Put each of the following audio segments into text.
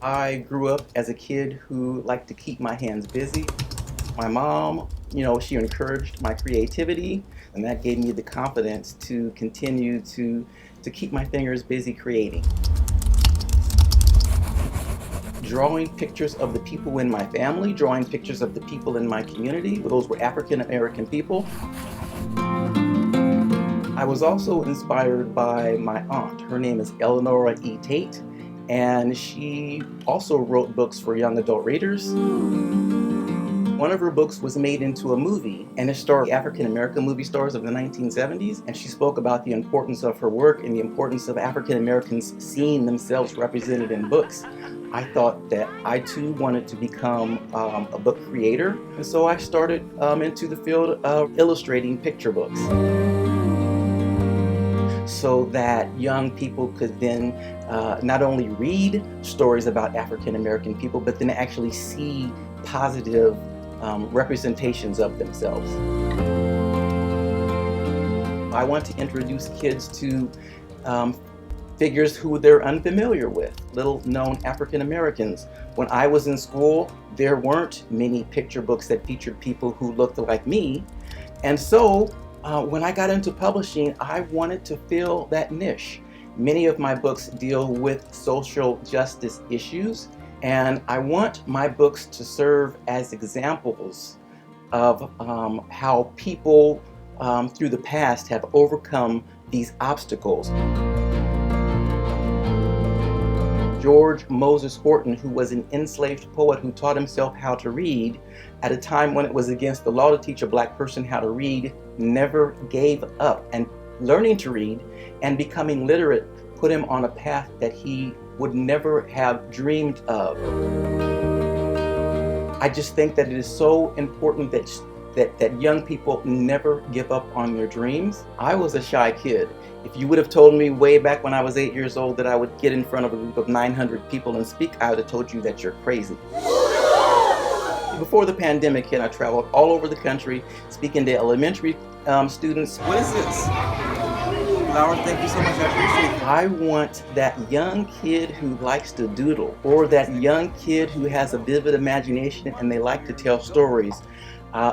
I grew up as a kid who liked to keep my hands busy. My mom, she encouraged my creativity, and that gave me the confidence to continue to keep my fingers busy creating. Drawing pictures of the people in my family, drawing pictures of the people in my community. Those were African American people. I was also inspired by my aunt. Her name is Eleanora E. Tate, and she also wrote books for young adult readers. One of her books was made into a movie, and it starred African American movie stars of the 1970s, and she spoke about the importance of her work and the importance of African Americans seeing themselves represented in books. I thought that I too wanted to become a book creator, and so I started into the field of illustrating picture books so that young people could then not only read stories about African American people, but then actually see positive representations of themselves. I want to introduce kids to figures who they're unfamiliar with, little known African Americans. When I was in school, there weren't many picture books that featured people who looked like me. And so when I got into publishing, I wanted to fill that niche. Many of my books deal with social justice issues, and I want my books to serve as examples of how people through the past have overcome these obstacles. George Moses Horton, who was an enslaved poet who taught himself how to read at a time when it was against the law to teach a black person how to read, never gave up, and learning to read and becoming literate put him on a path that he would never have dreamed of. I just think that it is so important that young people never give up on their dreams. I was a shy kid. If you would have told me way back when I was 8 years old that I would get in front of a group of 900 people and speak, I would have told you that you're crazy. Before the pandemic hit, I traveled all over the country speaking to elementary students. What is this? Flower, thank you so much. I appreciate it. I want that young kid who likes to doodle, or that young kid who has a vivid imagination and they like to tell stories,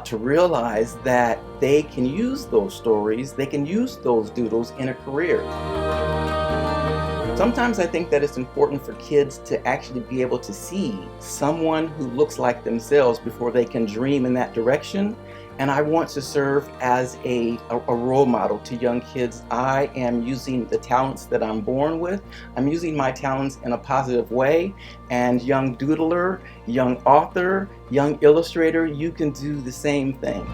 to realize that they can use those stories, they can use those doodles in a career. Sometimes I think that it's important for kids to actually be able to see someone who looks like themselves before they can dream in that direction. And I want to serve as a role model to young kids. I am using the talents that I'm born with. I'm using my talents in a positive way. And young doodler, young author, young illustrator, you can do the same thing.